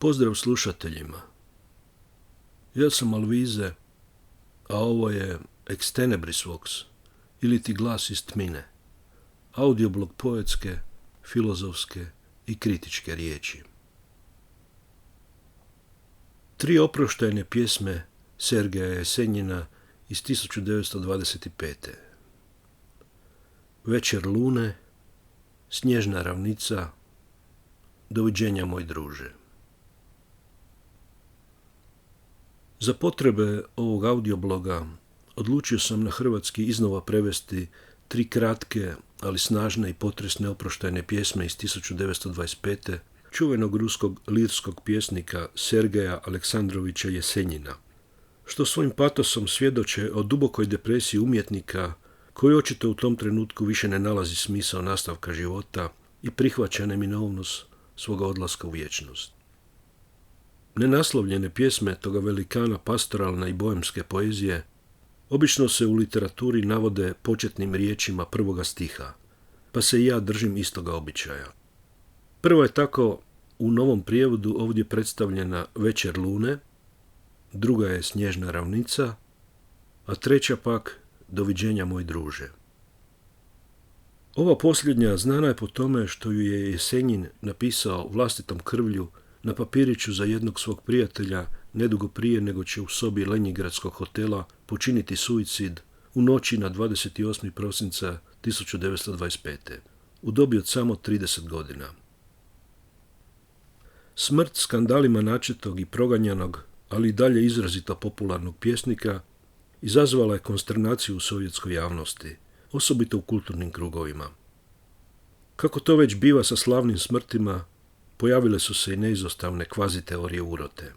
Pozdrav slušateljima. Ja sam Alvize, a ovo je Ex Tenebris Vox, ili ti glas iz tmine, audioblog poetske, filozofske i kritičke riječi. 3 oproštajne pjesme Sergeja Jesenjina iz 1925. Večer lune, Snježna ravnica, Doviđenja moj druže. Za potrebe ovog audiobloga odlučio sam na hrvatski iznova prevesti 3 kratke, ali snažne i potresne oproštajne pjesme iz 1925. čuvenog ruskog lirskog pjesnika Sergeja Aleksandrovića Jesenjina, što svojim patosom svjedoče o dubokoj depresiji umjetnika koji očito u tom trenutku više ne nalazi smisao nastavka života i prihvaća neminovnost svoga odlaska u vječnost. Nenaslovljene pjesme toga velikana pastoralne i boemske poezije obično se u literaturi navode početnim riječima prvoga stiha, pa se i ja držim istoga običaja. Prva je tako u novom prijevodu ovdje predstavljena Večer lune, druga je Snježna ravnica, a treća pak Doviđenja moj druže. Ova posljednja znana je po tome što ju je Jesenjin napisao vlastitom krvlju na papiriću za jednog svog prijatelja nedugo prije nego će u sobi Lenjingradskog hotela počiniti suicid u noći na 28. prosinca 1925. u dobi od samo 30 godina. Smrt skandalima načetog i proganjanog, ali i dalje izrazito popularnog pjesnika izazvala je konsternaciju u sovjetskoj javnosti, osobito u kulturnim krugovima. Kako to već biva sa slavnim smrtima, pojavile su se i neizostavne kvazi teorije urote.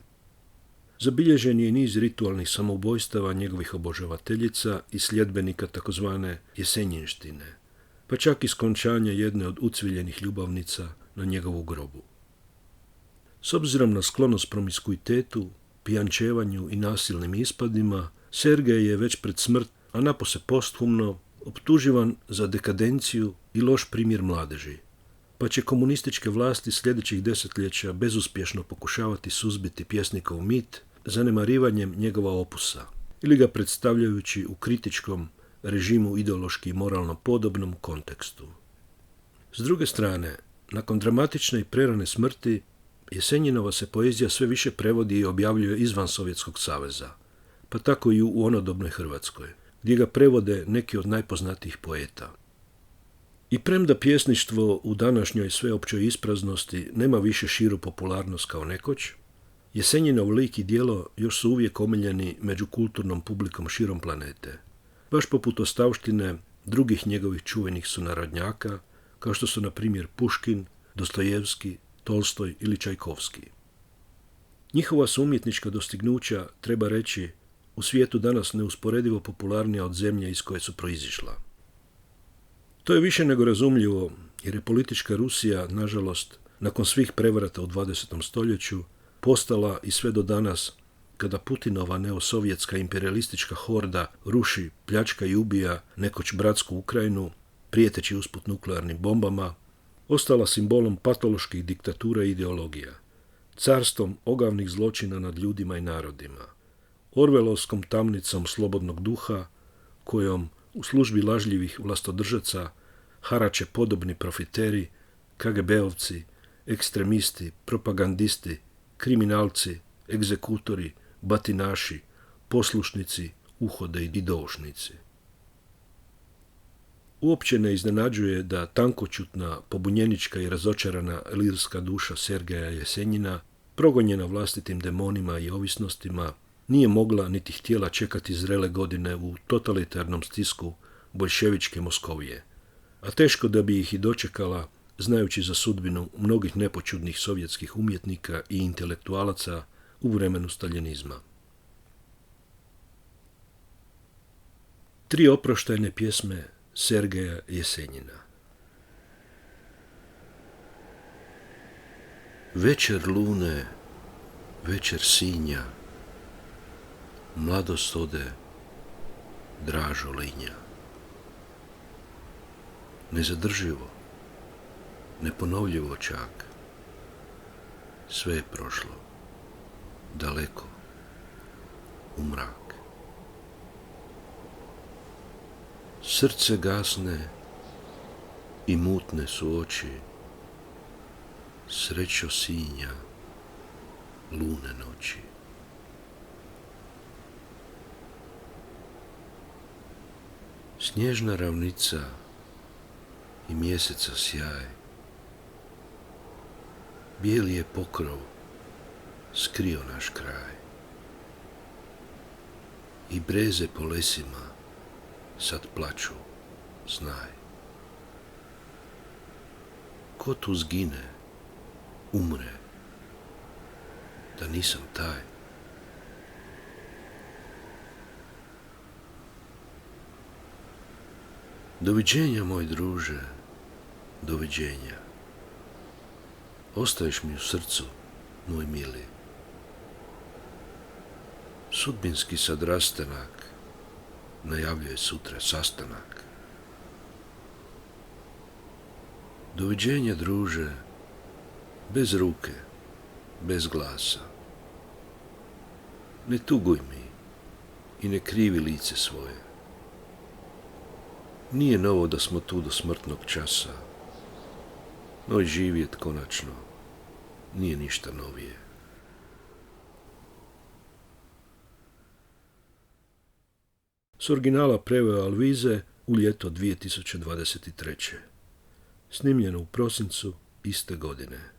Zabilježen je i niz ritualnih samoubojstava njegovih obožavateljica i sljedbenika takozvane jesenjinštine, pa čak i skončanje jedne od ucviljenih ljubavnica na njegovu grobu. S obzirom na sklonost promiskuitetu, pijančevanju i nasilnim ispadima, Sergej je već pred smrt, a napose posthumno, optuživan za dekadenciju i loš primjer mladeži, pa će komunističke vlasti sljedećih desetljeća bezuspješno pokušavati suzbiti pjesnikov mit zanemarivanjem njegova opusa ili ga predstavljajući u kritičkom režimu ideološki i moralno podobnom kontekstu. S druge strane, nakon dramatične i prerane smrti, Jesenjinova se poezija sve više prevodi i objavljuje izvan Sovjetskog saveza, pa tako i u onodobnoj Hrvatskoj, gdje ga prevode neki od najpoznatijih poeta. I premda pjesništvo u današnjoj sveopćoj ispraznosti nema više širu popularnost kao nekoć, Jesenjinov lik i djelo još su uvijek omiljeni među kulturnom publikom širom planete, baš poput ostavštine drugih njegovih čuvenih sunarodnjaka, kao što su na primjer Puškin, Dostojevski, Tolstoj ili Čajkovski. Njihova su umjetnička dostignuća, treba reći, u svijetu danas neusporedivo popularnija od zemlje iz koje su proizišla. To je više nego razumljivo, jer je politička Rusija, nažalost, nakon svih prevrata u 20. stoljeću, postala i sve do danas, kada Putinova neosovjetska imperialistička horda ruši, pljačka i ubija nekoć bratsku Ukrajinu, prijeteći usput nuklearnim bombama, ostala simbolom patoloških diktatura i ideologija, carstvom ogavnih zločina nad ljudima i narodima, orvelovskom tamnicom slobodnog duha, kojom u službi lažljivih vlastodržaca harače podobni profiteri, KGB-ovci, ekstremisti, propagandisti, kriminalci, egzekutori, batinaši, poslušnici, uhode i doušnici. Uopće ne iznenađuje da tankoćutna, pobunjenička i razočarana lirska duša Sergeja Jesenjina, progonjena vlastitim demonima i ovisnostima, nije mogla niti htjela čekati zrele godine u totalitarnom stisku boljševičke Moskovije, a teško da bi ih i dočekala, znajući za sudbinu mnogih nepočudnih sovjetskih umjetnika i intelektualaca u vremenu staljinizma. 3 oproštajne pjesme Sergeja Jesenjina. Večer lune, večer sinja, mladost ode, dražo linja. Nezadrživo, neponovljivo čak, Sve je prošlo. Daleko. U mrak. Srce gasne i mutne su oči. Srećo sinja lune noći. Snježna ravnica i mjeseca sjaj. Bijeli je pokrov skrio naš kraj. I breze po lesima sad plaču, znaj. Ko tu zgine, umre, da nisam taj. Doviđenja, moj druže, doviđenja. Ostaješ mi u srcu, moj mili. Sudbinski sad rastanak najavljuje sutra sastanak. Doviđenja, druže, bez ruke, bez glasa. Ne tuguj mi i ne krivi lice svoje. Nije novo da smo tu do smrtnog časa, no i živjet konačno nije ništa novije. S originala preveo Alvize u ljeto 2023. Snimljeno u prosincu iste godine.